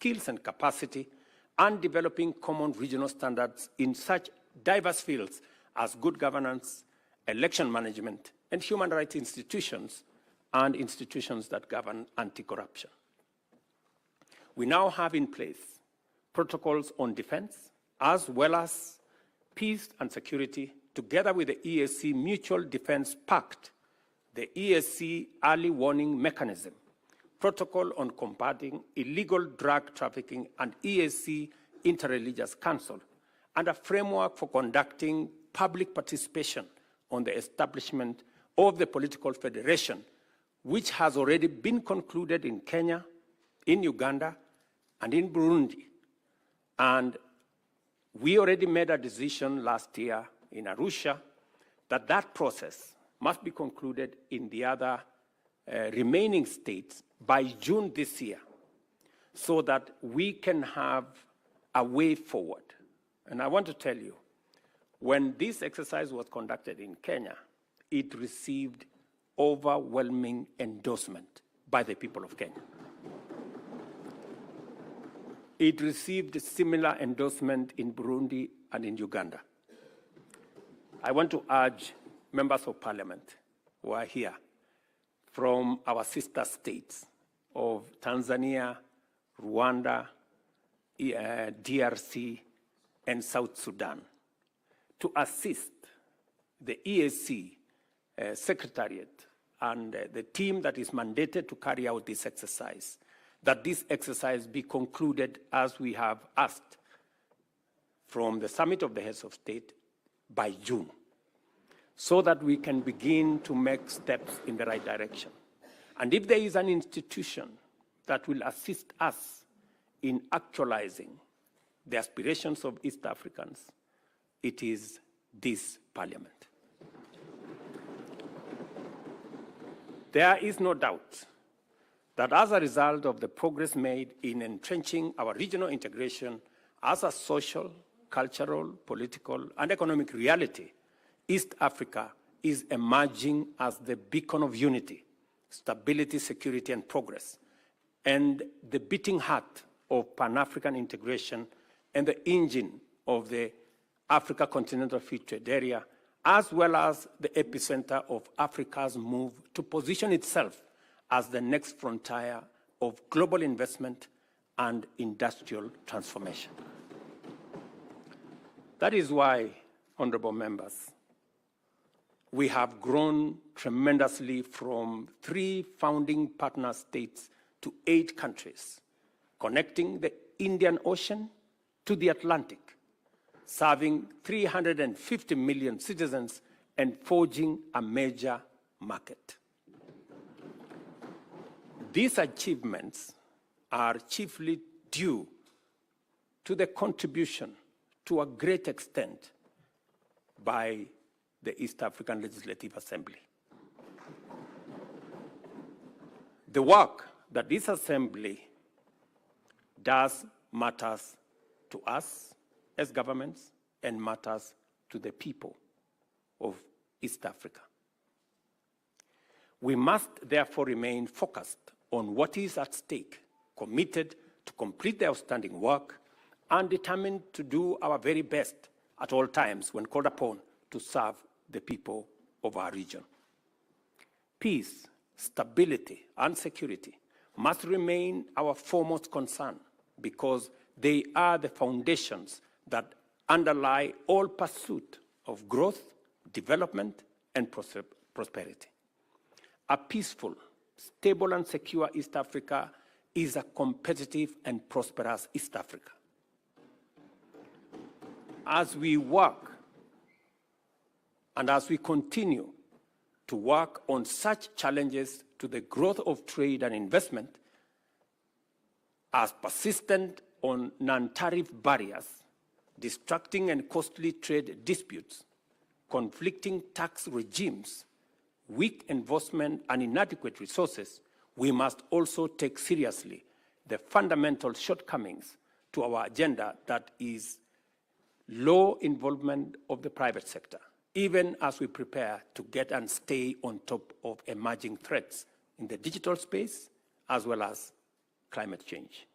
skills and capacity, and developing common regional standards in such diverse fields as good governance, election management, and human rights institutions, and institutions that govern anti-corruption. We now have in place protocols on defense, as well as peace and security, together with the EAC Mutual Defense Pact, the EAC Early Warning Mechanism, Protocol on Combating Illegal Drug Trafficking, and EAC Interreligious Council, and a framework for conducting public participation on the establishment of the political federation, which has already been concluded in Kenya, in Uganda, and in Burundi. And we already made a decision last year in Arusha that that process must be concluded in the other remaining states by June this year, so that we can have a way forward. And I want to tell you, when this exercise was conducted in Kenya, it received overwhelming endorsement by the people of Kenya. It received similar endorsement in Burundi and in Uganda. I want to urge members of parliament who are here from our sister states of Tanzania, Rwanda, DRC, and South Sudan to assist the EAC Secretariat and the team that is mandated to carry out this exercise, that this exercise be concluded as we have asked from the Summit of the Heads of State by June, so that we can begin to make steps in the right direction. And if there is an institution that will assist us in actualizing the aspirations of East Africans, it is this parliament. There is no doubt that as a result of the progress made in entrenching our regional integration as a social, cultural, political, and economic reality, East Africa is emerging as the beacon of unity, stability, security, and progress, and the beating heart of Pan-African integration and the engine of the Africa Continental Free Trade Area, as well as the epicenter of Africa's move to position itself as the next frontier of global investment and industrial transformation. That is why, honorable members, we have grown tremendously from 3 founding partner states to 8 countries, connecting the Indian Ocean to the Atlantic, serving 350 million citizens and forging a major market. These achievements are chiefly due to the contribution, to a great extent, by the East African Legislative Assembly. The work that this assembly does matters to us as governments and matters to the people of East Africa. We must therefore remain focused on what is at stake, committed to complete the outstanding work, and determined to do our very best at all times when called upon to serve the people of our region. Peace, stability, and security must remain our foremost concern, because they are the foundations that underlie all pursuit of growth, development, and prosperity. A peaceful, stable, and secure East Africa is a competitive and prosperous East Africa. As we work and as we continue to work on such challenges to the growth of trade and investment, as persistent on non-tariff barriers, distracting and costly trade disputes, conflicting tax regimes, weak enforcement, and inadequate resources, we must also take seriously the fundamental shortcomings to our agenda, that is low involvement of the private sector, even as we prepare to get and stay on top of emerging threats in the digital space, as well as climate change.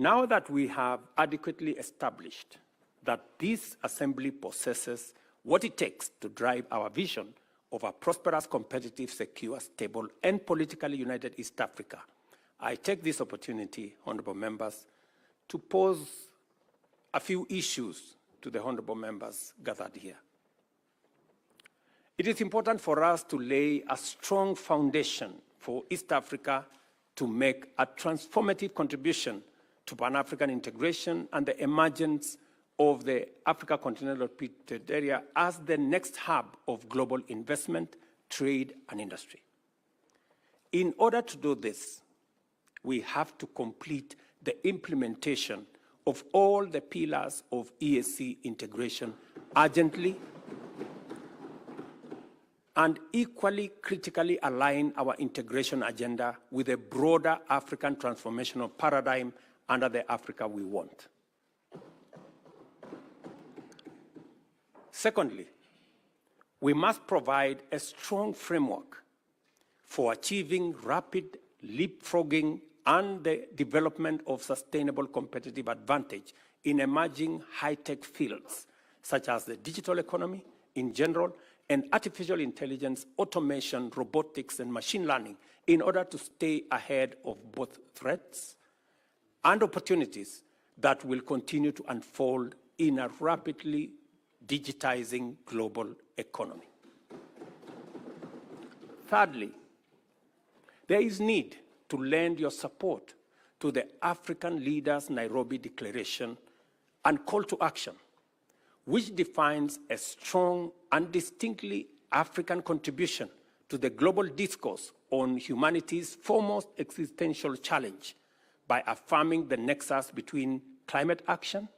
Now that we have adequately established that this assembly possesses what it takes to drive our vision of a prosperous, competitive, secure, stable, and politically united East Africa, I take this opportunity, honorable members, to pose a few issues to the honorable members gathered here. It is important for us to lay a strong foundation for East Africa to make a transformative contribution to Pan-African integration and the emergence of the Africa Continental Repeated Area as the next hub of global investment, trade, and industry. In order to do this, we have to complete the implementation of all the pillars of EAC integration urgently and equally critically align our integration agenda with a broader African transformational paradigm under the Africa we want. Secondly, we must provide a strong framework for achieving rapid leapfrogging and the development of sustainable competitive advantage in emerging high-tech fields, such as the digital economy in general, and artificial intelligence, automation, robotics, and machine learning, in order to stay ahead of both threats and opportunities that will continue to unfold in a rapidly digitizing global economy. Thirdly, there is need to lend your support to the African Leaders Nairobi Declaration and call to action, which defines a strong and distinctly African contribution to the global discourse on humanity's foremost existential challenge by affirming the nexus between climate action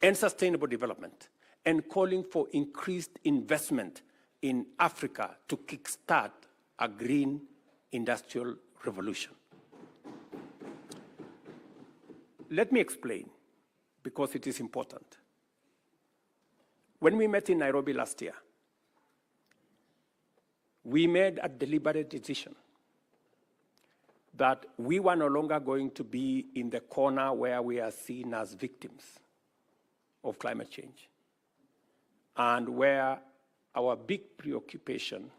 and sustainable development, and calling for increased investment in Africa to kickstart a green industrial revolution. Let me explain, because it is important. When we met in Nairobi last year, we made a deliberate decision that we were no longer going to be in the corner where we are seen as victims of climate change, and where our big preoccupation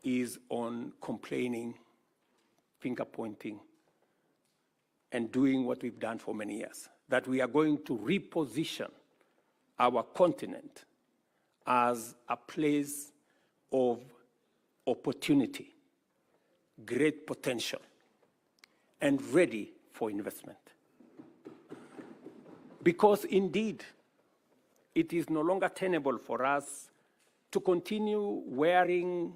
is on complaining, finger-pointing, and doing what we've done for many years, that we are going to reposition our continent as a place of opportunity, great potential, and ready for investment. Because indeed, it is no longer tenable for us to continue wearing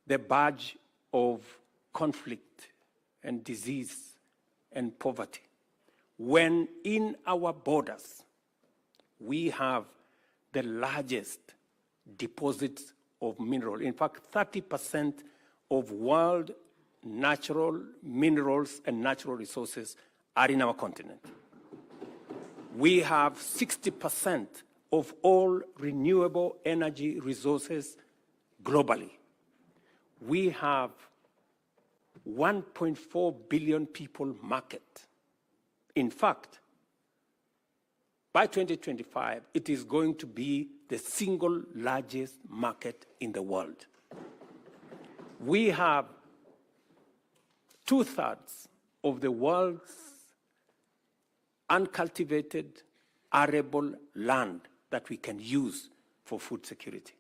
the badge of conflict and disease and poverty, when in our borders we have the largest deposits of mineral. In fact, 30% of world natural minerals and natural resources are in our continent. We have 60% of all renewable energy resources globally. We have 1.4 billion people market. In fact, by 2025, it is going to be the single largest market in the world. We have 2/3 of the world's uncultivated, arable land that we can use for food security.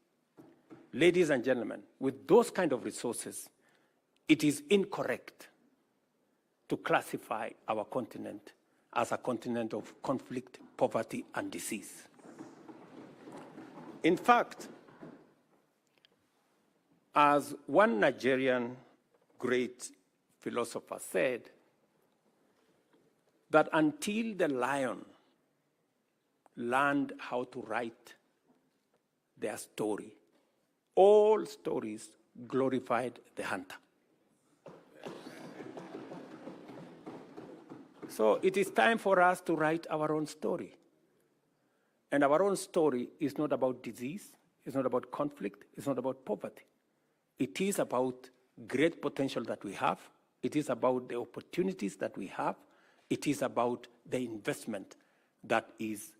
Ladies and gentlemen, with those kind of resources, it is incorrect to classify our continent as a continent of conflict, poverty, and disease. In fact, as one Nigerian great philosopher said, that until the lion learned how to write their story, all stories glorified the hunter. So it is time for us to write our own story. And our own story is not about disease, it's not about conflict, it's not about poverty. It is about great potential that we have, it is about the opportunities that we have, It is about the investment that is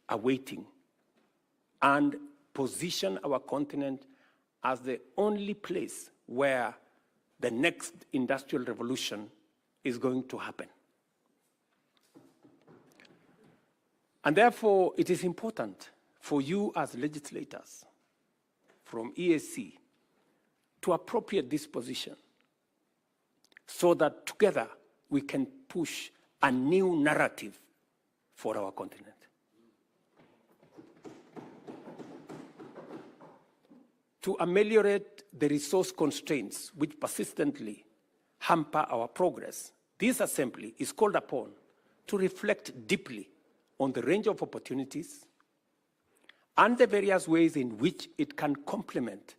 awaiting and position our continent as the only place where the next industrial revolution is going to happen. And therefore, it is important for you as legislators from EAC to appropriate this position so that together we can push a new narrative for our continent. To ameliorate the resource constraints which persistently hamper our progress, this Assembly is called upon to reflect deeply on the range of opportunities and the various ways in which it can complement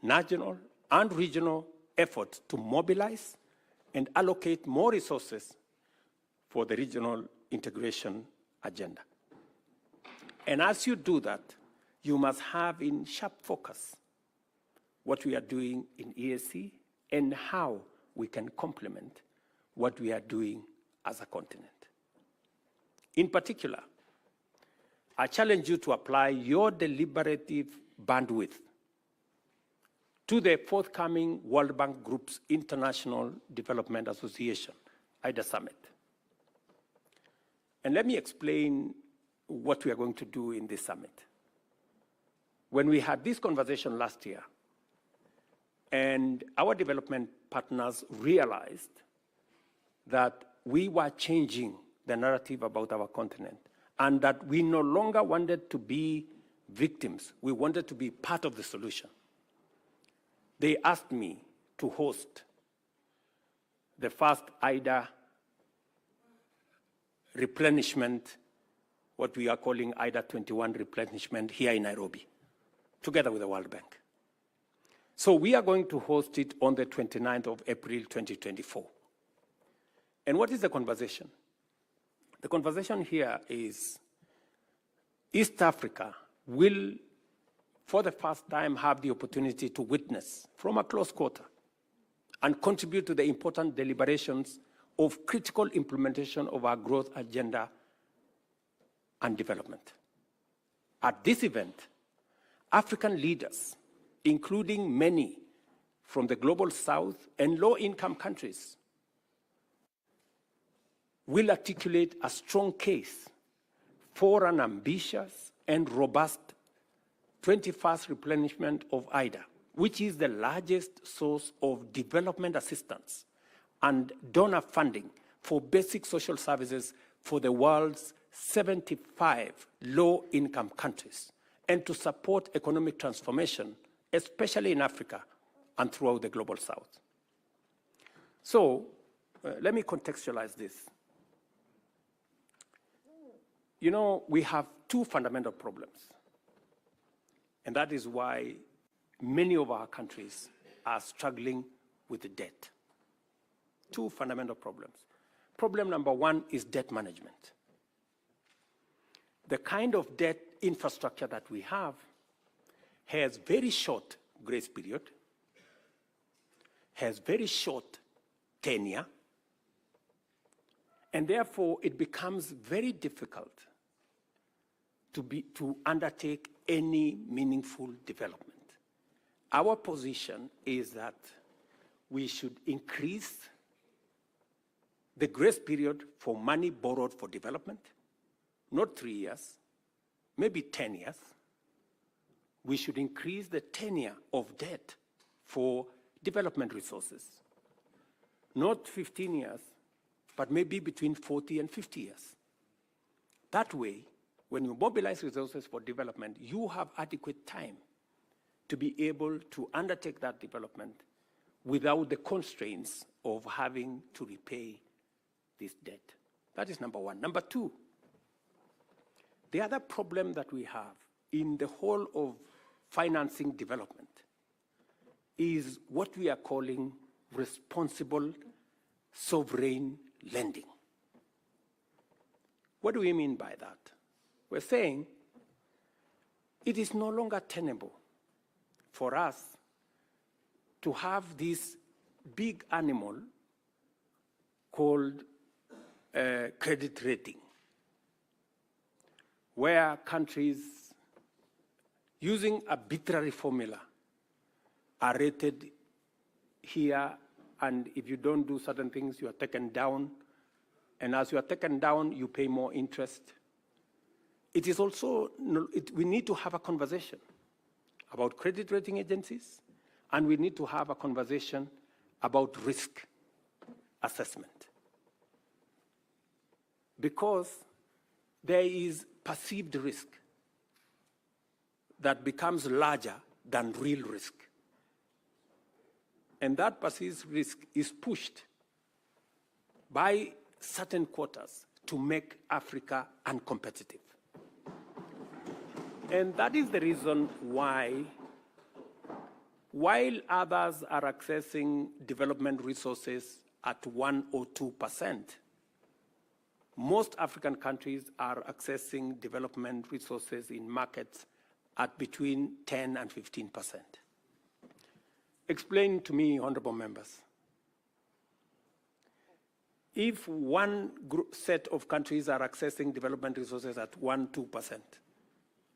national and regional efforts to mobilize and allocate more resources for the regional integration agenda. And as you do that, you must have in sharp focus what we are doing in EAC and how we can complement what we are doing as a continent. In particular, I challenge you to apply your deliberative bandwidth to the forthcoming World Bank Group's International Development Association, IDA Summit. And let me explain what we are going to do in this summit. When we had this conversation last year, and our development partners realized that we were changing the narrative about our continent and that we no longer wanted to be victims, we wanted to be part of the solution. They asked me to host the first IDA replenishment, what we are calling IDA 21 replenishment here in Nairobi, together with the World Bank. So we are going to host it on the 29th of April, 2024. And what is the conversation? The conversation here is East Africa will, for the first time, have the opportunity to witness from a close quarter and contribute to the important deliberations of critical implementation of our growth agenda and development. At this event, African leaders, including many from the global south and low-income countries, will articulate a strong case for an ambitious and robust 21st replenishment of IDA, which is the largest source of development assistance and donor funding for basic social services for the world's 75 low-income countries, and to support economic transformation, especially in Africa and throughout the global south. So let me contextualize this. You know, we have two fundamental problems, and that is why many of our countries are struggling with the debt. Two fundamental problems. Problem number one is debt management. The kind of debt infrastructure that we have has very short grace period, has very short tenure, and therefore it becomes very difficult to undertake any meaningful development. Our position is that we should increase the grace period for money borrowed for development, not 3 years, maybe 10 years. We should increase the tenure of debt for development resources, not 15 years, but maybe between 40 and 50 years. That way, when you mobilize resources for development, you have adequate time to be able to undertake that development without the constraints of having to repay this debt. That is number one. Number two, the other problem that we have in the whole of financing development is what we are calling responsible sovereign lending. What do we mean by that? We're saying it is no longer tenable for us to have this big animal called credit rating, where countries using arbitrary formula are rated here, and if you don't do certain things, you are taken down. And as you are taken down, you pay more interest. It is also, we need to have a conversation about credit rating agencies, and we need to have a conversation about risk assessment. Because there is perceived risk that becomes larger than real risk. And that perceived risk is pushed by certain quotas to make Africa uncompetitive. And that is the reason why, while others are accessing development resources at 1 or 2%, most African countries are accessing development resources in markets at between 10 and 15%. Explain to me, honorable members, if one set of countries are accessing development resources at 1, 2%,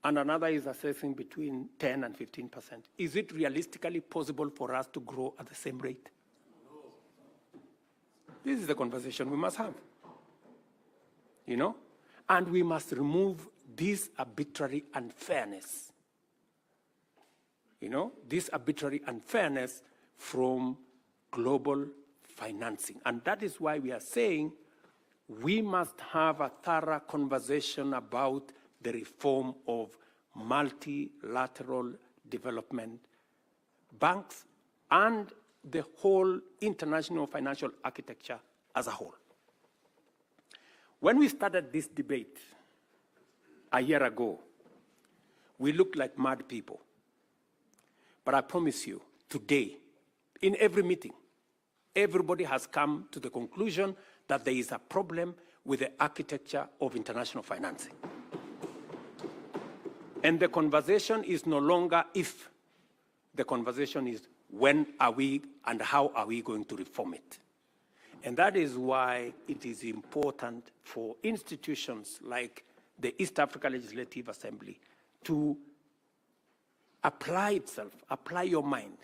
and another is accessing between 10 and 15%, is it realistically possible for us to grow at the same rate? No. This is the conversation we must have. You know? And we must remove this arbitrary unfairness. You know, this arbitrary unfairness from global financing. And that is why we are saying we must have a thorough conversation about the reform of multilateral development banks and the whole international financial architecture as a whole. When we started this debate a year ago, we looked like mad people. But I promise you, today, in every meeting, everybody has come to the conclusion that there is a problem with the architecture of international financing. And the conversation is no longer if, the conversation is when are we and how are we going to reform it. And that is why it is important for institutions like the East Africa Legislative Assembly to apply itself, apply your mind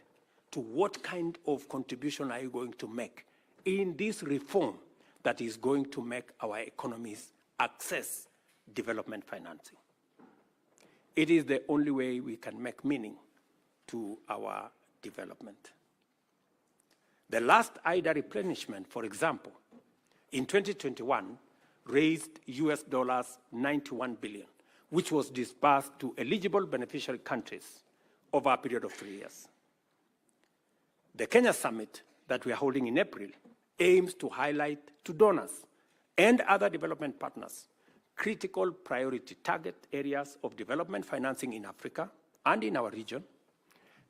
to what kind of contribution are you going to make in this reform that is going to make our economies access development financing. It is the only way we can make meaning to our development. The last IDA replenishment, for example, in 2021 raised US $91 billion, which was disbursed to eligible beneficiary countries over a period of 3 years. The Kenya Summit that we are holding in April aims to highlight to donors and other development partners critical priority target areas of development financing in Africa and in our region,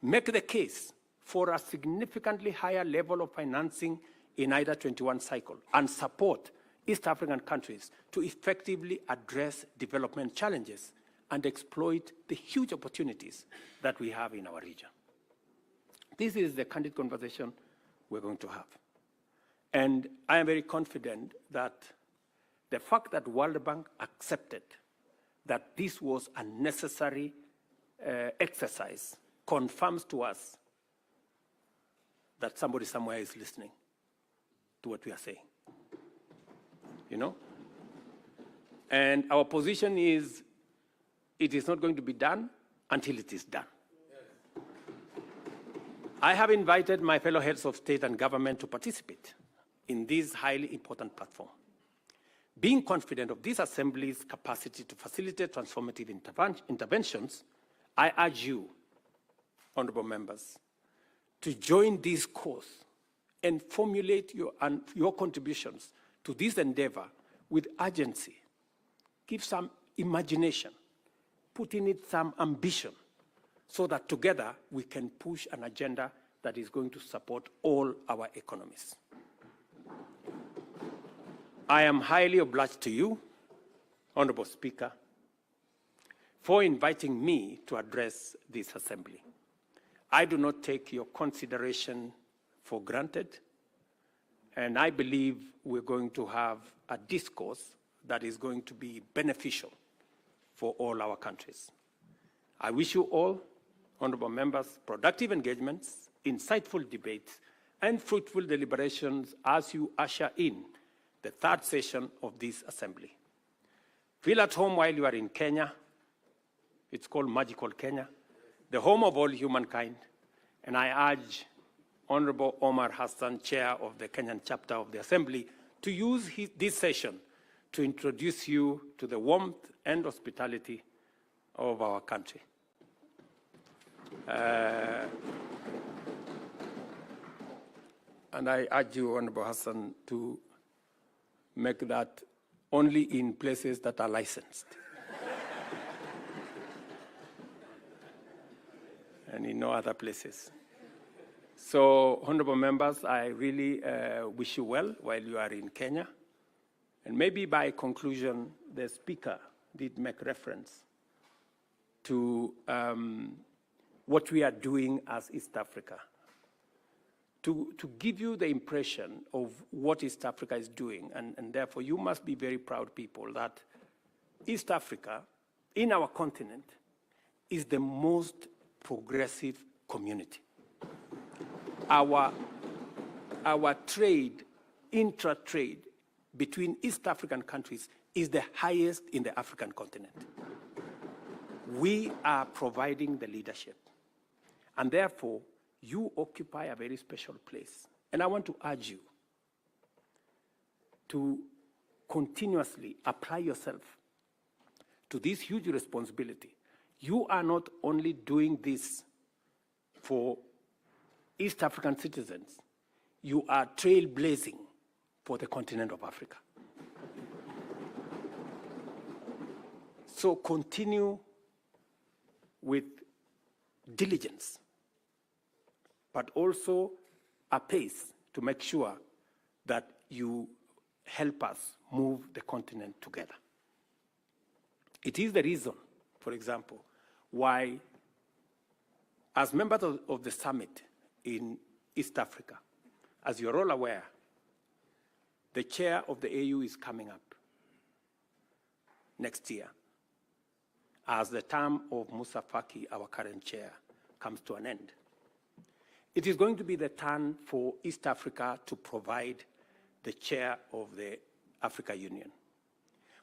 make the case for a significantly higher level of financing in IDA 21 cycle, and support East African countries to effectively address development challenges and exploit the huge opportunities that we have in our region. This is the candid conversation we're going to have. And I am very confident that the fact that World Bank accepted that this was a necessary exercise confirms to us that somebody somewhere is listening to what we are saying. You know? And our position is, it is not going to be done until it is done. Yes. I have invited my fellow heads of state and government to participate in this highly important platform. Being confident of this Assembly's capacity to facilitate transformative interventions, I urge you, honorable members, to join this course and formulate your contributions to this endeavor with urgency. Give some imagination, put in it some ambition, so that together we can push an agenda that is going to support all our economies. I am highly obliged to you, Honorable Speaker, for inviting me to address this Assembly. I do not take your consideration for granted, And I believe we're going to have a discourse that is going to be beneficial for all our countries. I wish you all, honorable members, productive engagements, insightful debates, and fruitful deliberations as you usher in the third session of this assembly. Feel at home while you are in Kenya. It's called magical Kenya, the home of all humankind. And I urge Honorable Omar Hassan, Chair of the Kenyan chapter of the Assembly, to use this session to introduce you to the warmth and hospitality of our country. And I urge you, Honorable Hassan, to make that only in places that are licensed. And in no other places. So, honorable members, I really wish you well while you are in Kenya. And maybe by conclusion, the speaker did make reference to what we are doing as East Africa. To give you the impression of what East Africa is doing, and therefore you must be very proud people that East Africa, in our continent, is the most progressive community. Our trade, intra-trade between East African countries is the highest in the African continent. We are providing the leadership. And therefore, you occupy a very special place. And I want to urge you to continuously apply yourself to this huge responsibility. You are not only doing this for East African citizens, you are trailblazing for the continent of Africa. So continue with diligence, but also a pace to make sure that you help us move the continent together. It is the reason, for example, why, as members of the summit in East Africa, as you're all aware, the chair of the AU is coming up next year as the term of Musa Faki, our current chair, comes to an end. It is going to be the turn for East Africa to provide the chair of the Africa Union.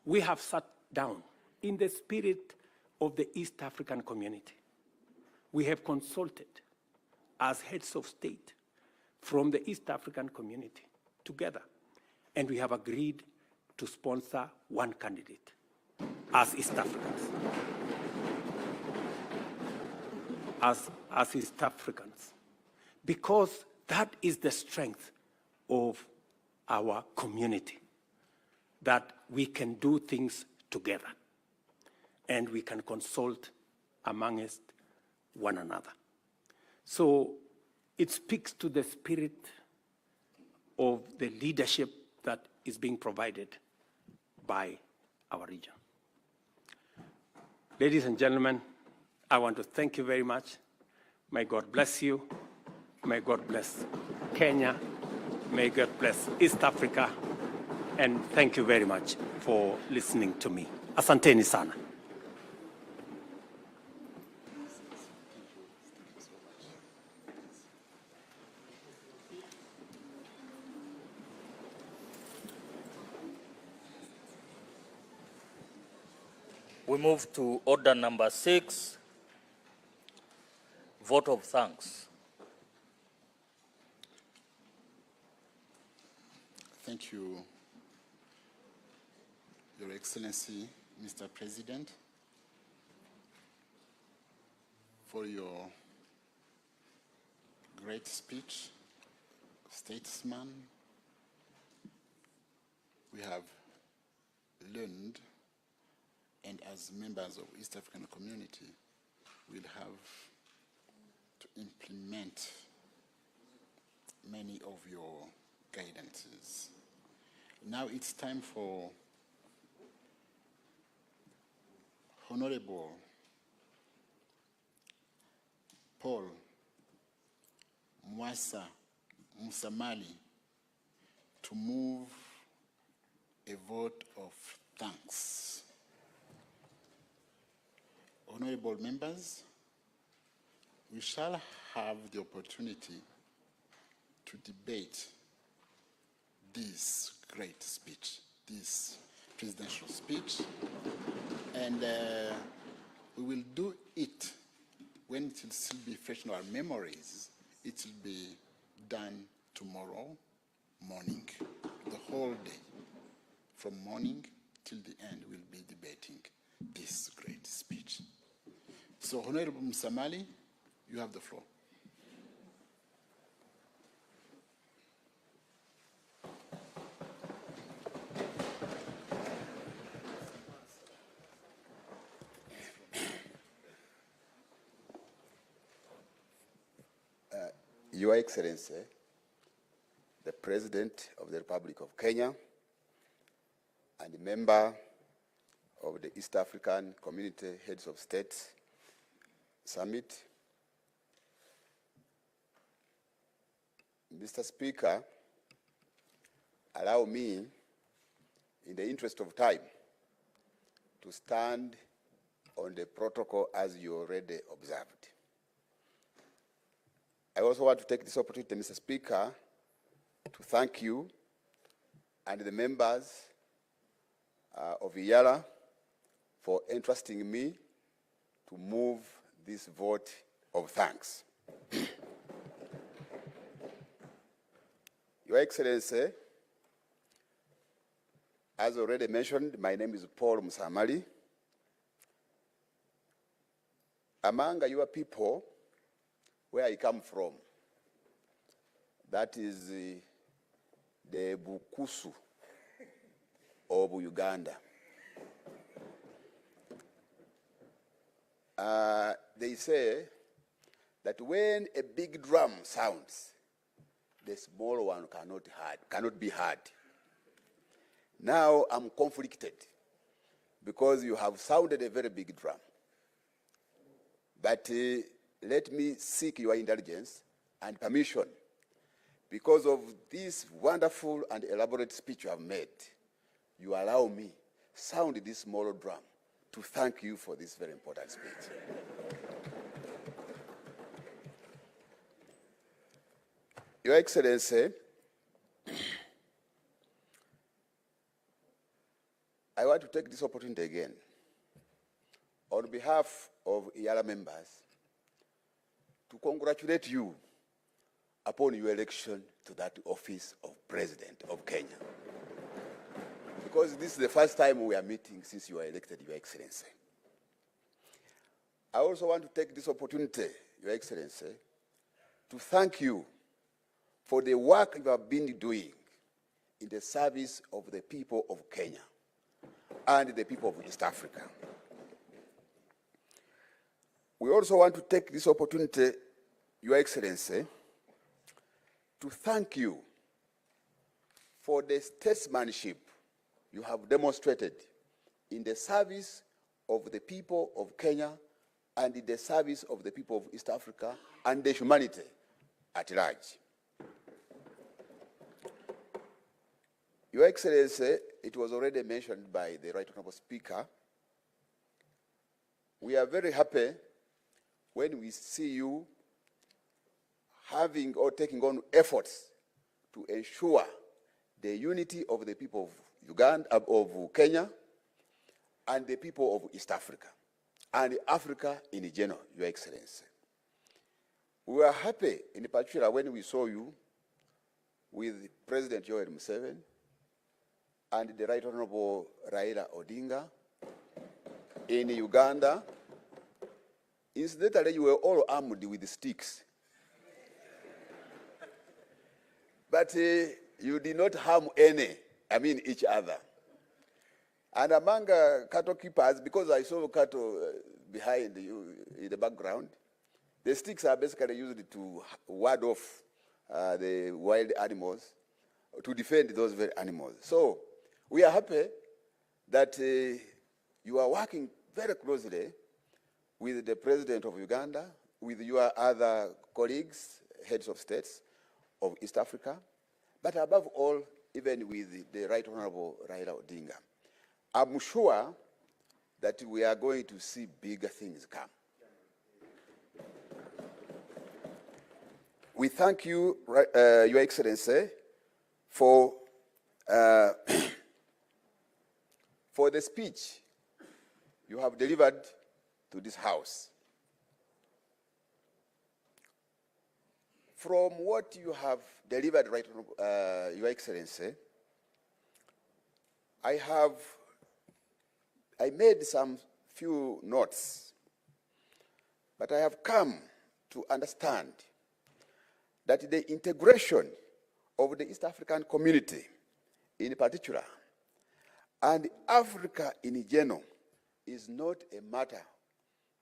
We have sat down in the spirit of the East African community. We have consulted as heads of state from the East African community together, and we have agreed to sponsor one candidate as East Africans. As East Africans. Because that is the strength of our community, that we can do things together and we can consult amongst one another. So it speaks to the spirit of the leadership that is being provided by our region. Ladies and gentlemen, I want to thank you very much. May God bless you. May God bless Kenya. May God bless East Africa. And thank you very much for listening to me. Asanteni sana. We move to order number 6, vote of thanks. Thank you, Your Excellency, Mr. President, for your great speech, statesman. We have learned, and as members of East African community, we'll have to implement many of your guidances. Now it's time for Honorable Paul Mwasa Musamali to move a vote of thanks. Honorable members, we shall have the opportunity to debate this great speech, this presidential speech, and we will do it when it will still be fresh in our memories. It will be done tomorrow morning, the whole day. From morning till the end, we'll be debating this great speech. So, Honorable Musamali, you have the floor. Your Excellency, the President of the Republic of Kenya and member of the East African Community Heads of States Summit, Mr. Speaker, allow me, in the interest of time, to stand on the protocol as you already observed. I also want to take this opportunity, Mr. Speaker, to thank you and the members of IALA for entrusting me to move this vote of thanks. Your Excellency, as already mentioned, my name is Paul Musamali. Among your people, where I come from, that is the Bukusu of Uganda. They say that when a big drum sounds, the small one cannot be heard. Now I'm conflicted because you have sounded a very big drum. But let me seek your indulgence and permission. Because of this wonderful and elaborate speech you have made, you allow me sound this small drum to thank you for this very important speech. Your Excellency, I want to take this opportunity again, on behalf of IALA members, to congratulate you upon your election to that office of President of Kenya. Because this is the first time we are meeting since you were elected, Your Excellency. I also want to take this opportunity, Your Excellency, to thank you for the work you have been doing in the service of the people of Kenya and the people of East Africa. We also want to take this opportunity, Your Excellency, to thank you for the statesmanship you have demonstrated in the service of the people of Kenya and in the service of the people of East Africa and the humanity at large. Your Excellency, it was already mentioned by the Right Honorable Speaker, we are very happy when we see you having or taking on efforts to ensure the unity of the people of Uganda, of Kenya, and the people of East Africa, and Africa in general, Your Excellency. We were happy, in particular, when we saw you with President Yoweri Museveni and the Right Honorable Raila Odinga in Uganda. Incidentally, you were all armed with sticks. But you did not harm each other. And among cattle keepers, because I saw cattle behind you in the background, the sticks are basically used to ward off the wild animals, to defend those very animals. So we are happy that you are working very closely with the President of Uganda, with your other colleagues, heads of states of East Africa, but above all, even with the Right Honorable Raila Odinga, I'm sure that we are going to see bigger things come. We thank you, Your Excellency, for for the speech you have delivered to this House. From what you have delivered, right, Your Excellency, I made some few notes, but I have come to understand that the integration of the East African community in particular and Africa in general is not a matter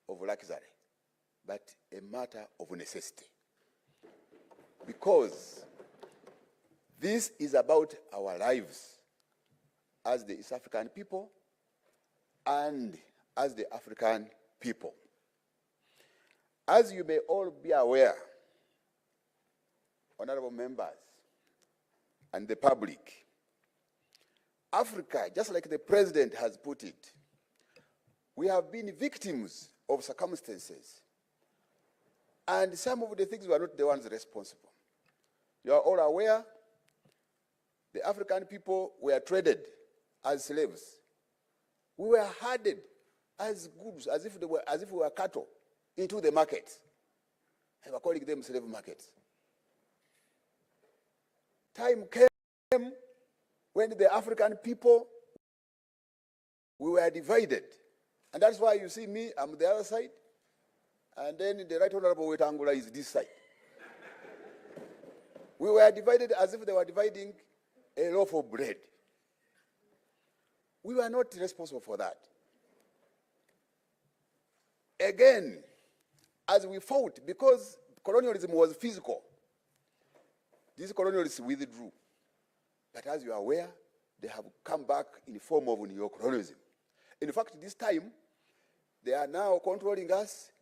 of luxury, but a matter of necessity. Because this is about our lives as the East African people and as the African people. As you may all be aware, honorable members and the public, Africa, just like the president has put it, we have been victims of circumstances. And some of the things were not the ones responsible. You are all aware, the African people were traded as slaves. We were herded as goods, as if we were cattle, into the market. They were calling them slave markets. Time came when the African people, we were divided. And that's why you see me, I'm the other side, and then the Right Honorable Wetangula is this side. We were divided as if they were dividing a loaf of bread. We were not responsible for that. Again, as we fought, because colonialism was physical, these colonialists withdrew. But as you are aware, they have come back in the form of neo-colonialism. In fact, this time, they are now controlling us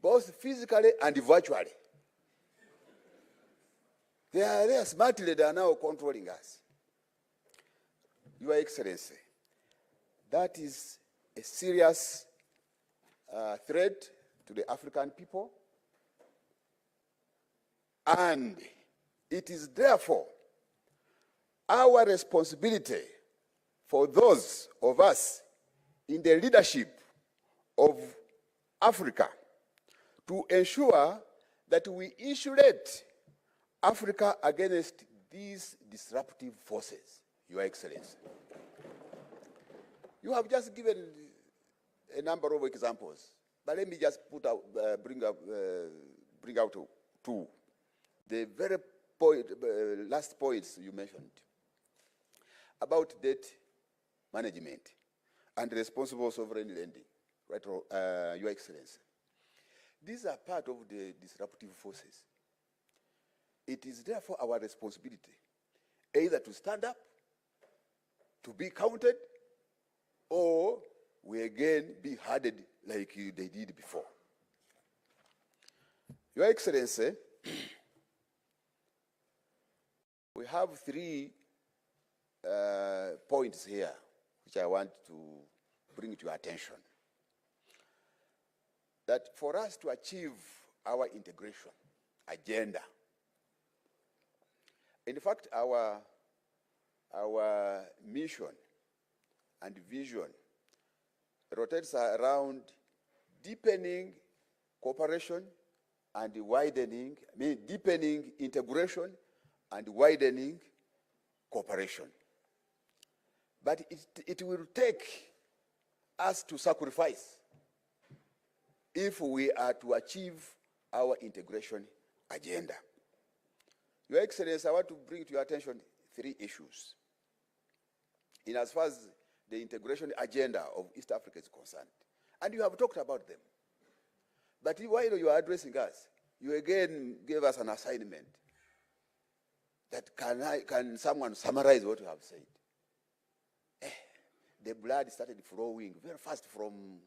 both physically and virtually. They are there smartly, they are now controlling us. Your Excellency, that is a serious threat to the African people, and it is therefore our responsibility for those of us in the leadership of Africa to ensure that we insulate Africa against these disruptive forces, Your Excellency. You have just given a number of examples, but let me just bring out two. The very last points you mentioned about debt management and responsible sovereign lending, right, Your Excellency. These are part of the disruptive forces. It is therefore our responsibility either to stand up, to be counted, or we again be herded like they did before. Your Excellency, we have 3 points here which I want to bring to your attention. That for us to achieve our integration agenda, in fact, our mission and vision rotates around deepening cooperation and widening, deepening integration and widening cooperation. But it will take us to sacrifice if we are to achieve our integration agenda. Your Excellency, I want to bring to your attention 3 issues in as far as the integration agenda of East Africa is concerned. And you have talked about them. But while you are addressing us, you again gave us an assignment that can someone summarize what you have said? The blood started flowing very fast from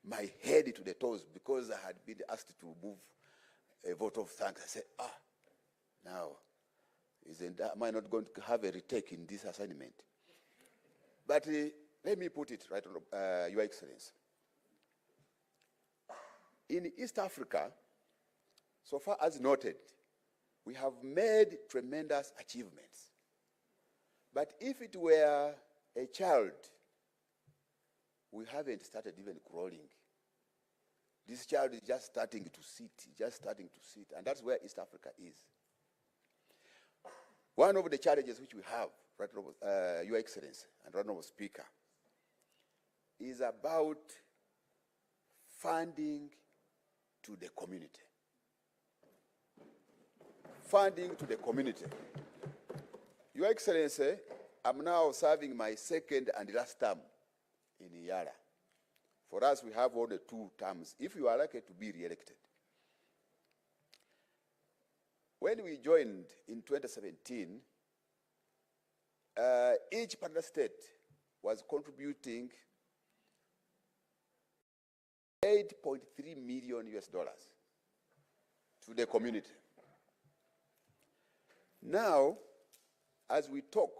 my head to the toes because I had been asked to move a vote of thanks. I said, now am I not going to have a retake in this assignment? But let me put it right, Your Excellency. In East Africa, so far as noted, we have made tremendous achievements. But if it were a child, we haven't started even crawling. This child is just starting to sit, and that's where East Africa is. One of the challenges which we have, Your Excellency and Honorable Speaker, is about funding to the community. Funding to the community. Your Excellency, I'm now serving my second and last term in Yara. For us, we have only 2 terms, if you are lucky to be re-elected. When we joined in 2017, each partner state was contributing $8.3 million to the community. Now, as we talk,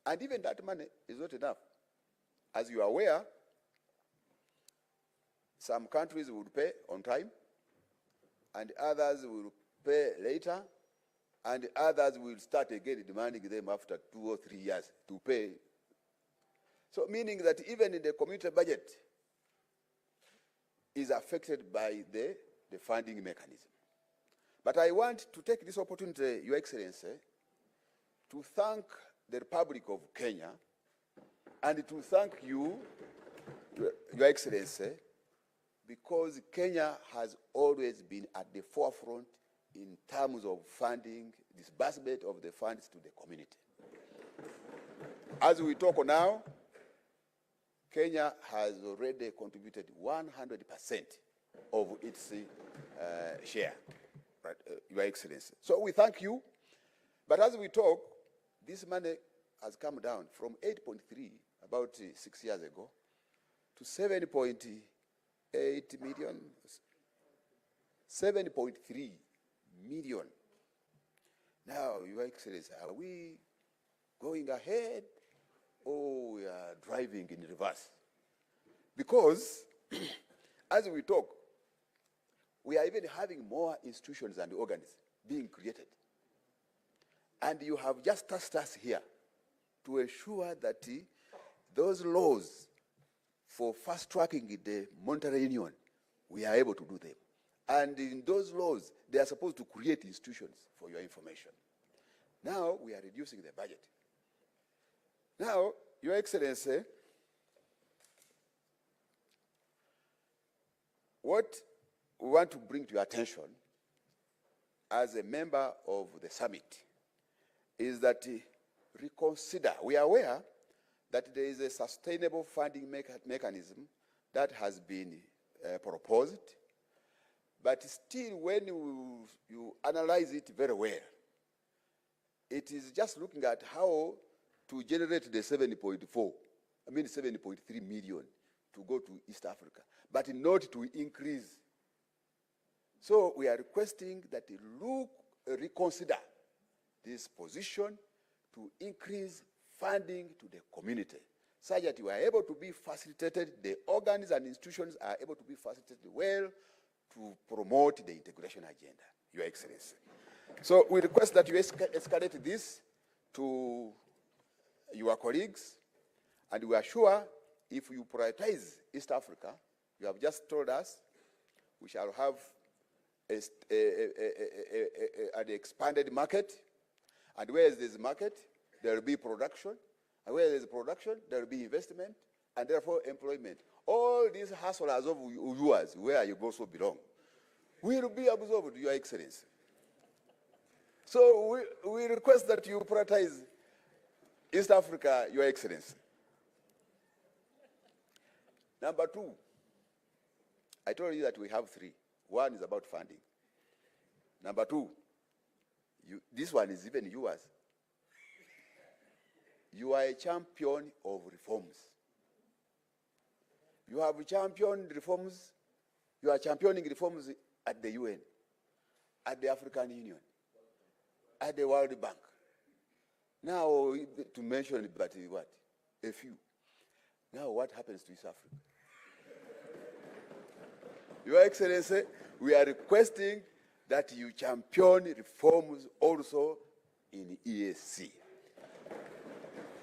and even that money is not enough. As you are aware, some countries would pay on time, and others will pay later, and others will start again demanding them after 2 or 3 years to pay. So meaning that even in the community budget is affected by the funding mechanism. But I want to take this opportunity, Your Excellency, to thank the Republic of Kenya and to thank you, Your Excellency, because Kenya has always been at the forefront in terms of funding, disbursement of the funds to the community. As we talk now, Kenya has already contributed 100% of its share, right, Your Excellency. So we thank you, but as we talk, this money has come down from 8.3 about 6 years ago to 7.8 million, 7.3 million. Now, Your Excellency, are we going ahead or we are driving in reverse? Because as we talk, we are even having more institutions and organs being created. And you have just tasked us here to ensure that those laws for fast-tracking the monetary union, we are able to do them. And in those laws, they are supposed to create institutions, for your information. Now, we are reducing the budget. Now, Your Excellency, what we want to bring to your attention as a member of the summit is that reconsider. We are aware that there is a sustainable funding mechanism that has been proposed, but still when you analyze it very well, it is just looking at how to generate the 7.3 million to go to East Africa, but not to increase. So we are requesting that you reconsider this position to increase funding to the community, such that you are able to be facilitated, the organs and institutions are able to be facilitated well to promote the integration agenda, Your Excellency. So we request that you escalate this to your colleagues, and we are sure if you prioritize East Africa, you have just told us, we shall have an expanded market, and where there is market, there will be production, and where there is production, there will be investment, and therefore employment. All these hustlers of yours, where you also belong, will be absorbed, Your Excellency. So we request that you prioritize East Africa, Your Excellency. Number 2, I told you that we have 3. One is about funding. Number 2, this one is even yours. You are a champion of reforms. You have championed reforms. You are championing reforms at the UN, at the African Union, at the World Bank. Now, to mention it, but what? A few. Now, what happens to East Africa? Your Excellency, we are requesting that you champion reforms also in EAC.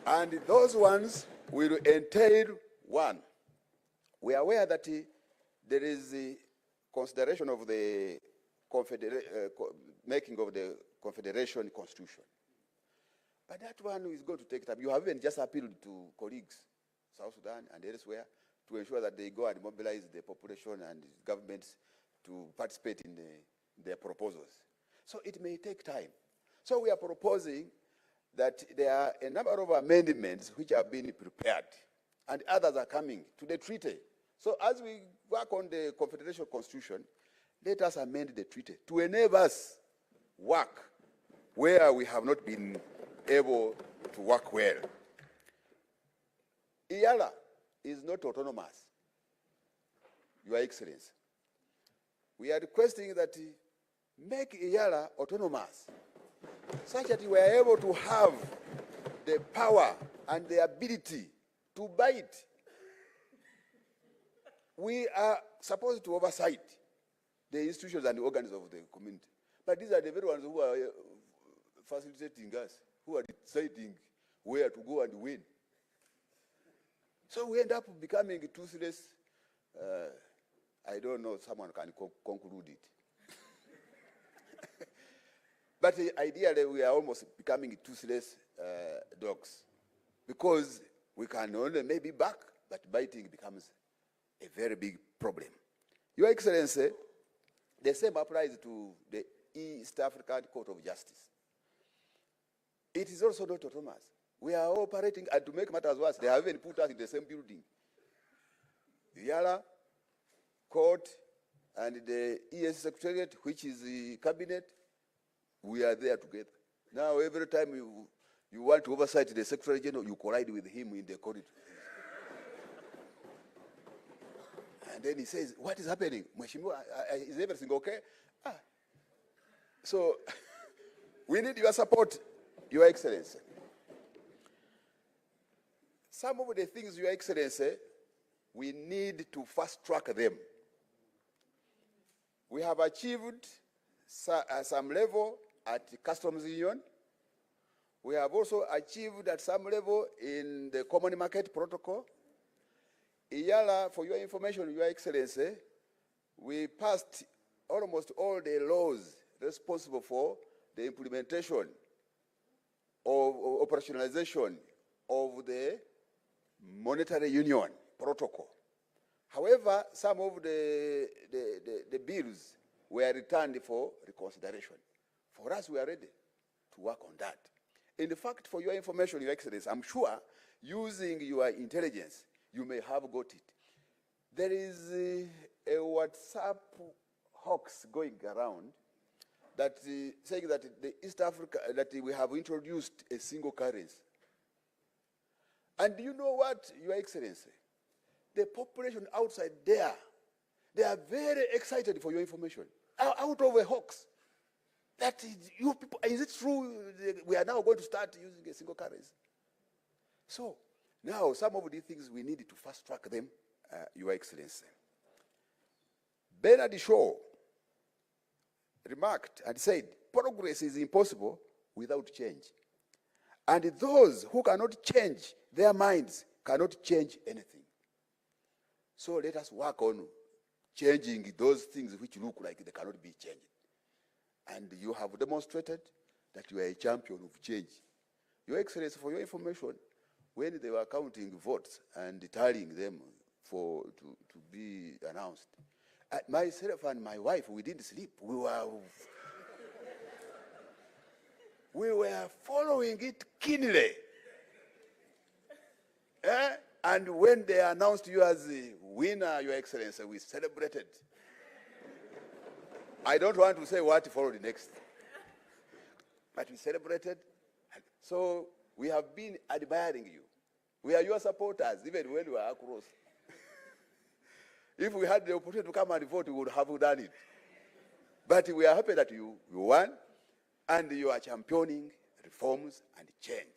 And those ones will entail, one, we are aware that there is a consideration of the making of the Confederation Constitution. But that one is going to take time. You have even just appealed to colleagues, South Sudan and elsewhere, to ensure that they go and mobilize the population and governments to participate in their proposals. So it may take time. So we are proposing that there are a number of amendments which have been prepared, and others are coming to the treaty. So as we work on the Confederation Constitution, let us amend the treaty to enable us work where we have not been able to work well. IALA is not autonomous, Your Excellency. We are requesting that make IALA autonomous, such that we are able to have the power and the ability to bite. We are supposed to oversight the institutions and the organs of the community. But these are the very ones who are facilitating us, who are deciding where to go and when. So we end up becoming toothless. I don't know, someone can conclude it. But ideally, we are almost becoming toothless dogs, because we can only maybe bark, but biting becomes a very big problem. Your Excellency, the same applies to the East African Court of Justice. It is also not autonomous. We are operating, and to make matters worse, they have even put us in the same building. The IALA Court and the EAC Secretariat, which is the cabinet, we are there together. Now, every time you want to oversight the Secretary General, you collide with him in the corridor. And then he says, what is happening? Mheshimiwa, is everything okay? So, we need your support, Your Excellency. Some of the things, Your Excellency, we need to fast track them. We have achieved some level at the Customs Union. We have also achieved at some level in the Common Market Protocol. IALA, for your information, Your Excellency, we passed almost all the laws responsible for the implementation of operationalization of the Monetary Union Protocol. However, some of the bills were returned for reconsideration. For us, we are ready to work on that. In fact, for your information, Your Excellency, I'm sure using your intelligence, you may have got it. There is a WhatsApp hoax going around that saying that the East Africa, that we have introduced a single currency. And do you know what, Your Excellency? The population outside there, they are very excited, for your information, out of a hoax. That is, you people, is it true we are now going to start using a single currency? So, now some of these things we need to fast track them, Your Excellency. Bernard Shaw remarked and said, progress is impossible without change. And those who cannot change their minds cannot change anything. So let us work on changing those things which look like they cannot be changed. And you have demonstrated that you are a champion of change. Your Excellency, for your information, when they were counting votes and tallying them to be announced, myself and my wife, we didn't sleep. We were following it keenly. And when they announced you as the winner, Your Excellency, we celebrated. I don't want to say what followed next, but we celebrated. So we have been admiring you. We are your supporters, even when we are across. If we had the opportunity to come and vote, we would have done it. But we are happy that you won, and you are championing reforms and change.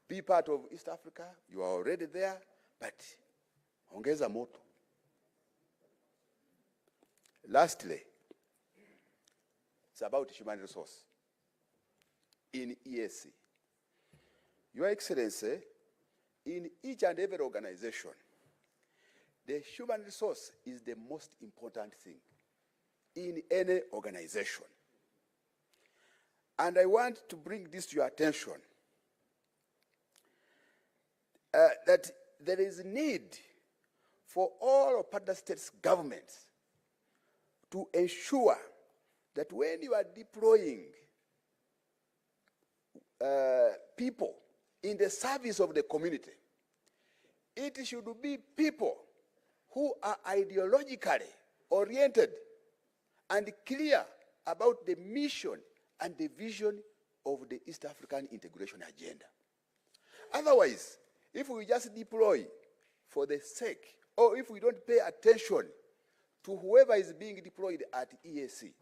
Be part of East Africa. You are already there, but ongeza moto. Lastly, it's about human resource in EAC. Your Excellency, in each and every organization, the human resource is the most important thing in any organization. And I want to bring this to your attention, that there is a need for all of partner states' governments to ensure that when you are deploying people in the service of the community, it should be people who are ideologically oriented and clear about the mission and the vision of the East African integration agenda. Otherwise, if we just deploy for the sake, or if we don't pay attention to whoever is being deployed at EAC,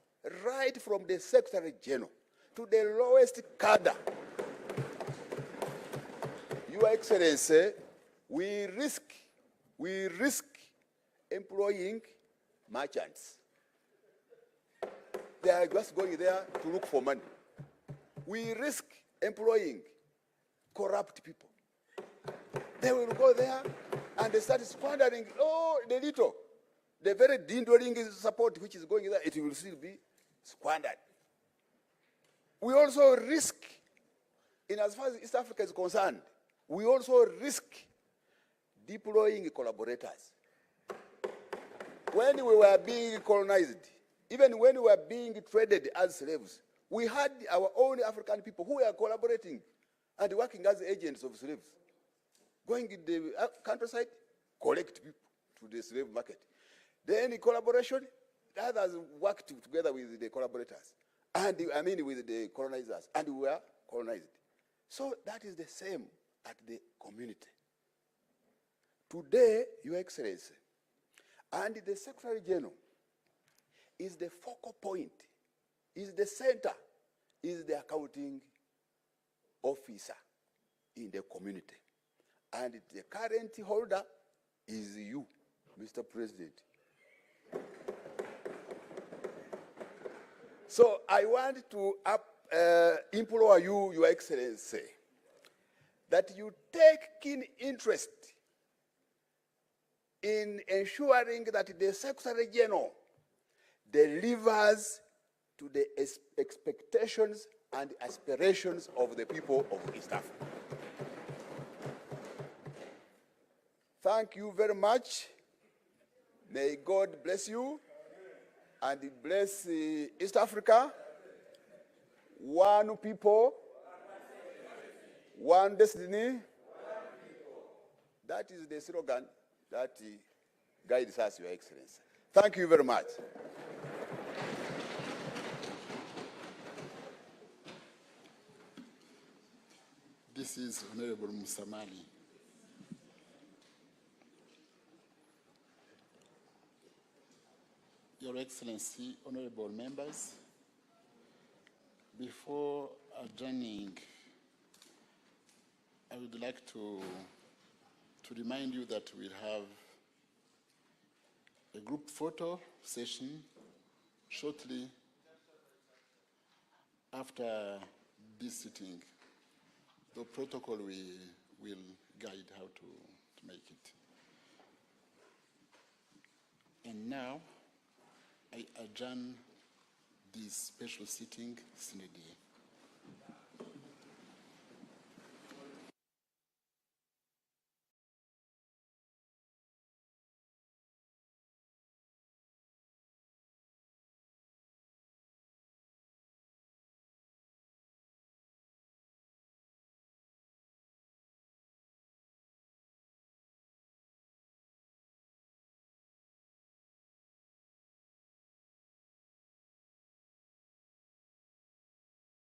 right from the Secretary General to the lowest cadre, Your Excellency, we risk employing merchants. They are just going there to look for money. We risk employing corrupt people. They will go there and they start squandering, the little, the very dwindling support which is going there, it will still be squandered. We also risk, in as far as East Africa is concerned, we also risk deploying collaborators. When we were being colonized, even when we were being traded as slaves, we had our own African people who were collaborating and working as agents of slaves. Going in the countryside, collect people to the slave market. Then in collaboration, the others worked together with the collaborators, and with the colonizers, and we were colonized. So that is the same at the community. Today, Your Excellency, and the Secretary General is the focal point, is the center, is the accounting officer in the community. And the current holder is you, Mr. President. So I want to implore you, Your Excellency, that you take keen interest in ensuring that the Secretary General delivers to the expectations and aspirations of the people of East Africa. Thank you very much. May God bless you and bless East Africa. One people, one destiny. That is the slogan that guides us, Your Excellency. Thank you very much. This is Honorable Musamali. Your Excellency, honorable members, before adjourning, I would like to remind you that we'll have a group photo session shortly after this sitting. The protocol will guide how to make it. And now, I adjourn this special sitting sine die.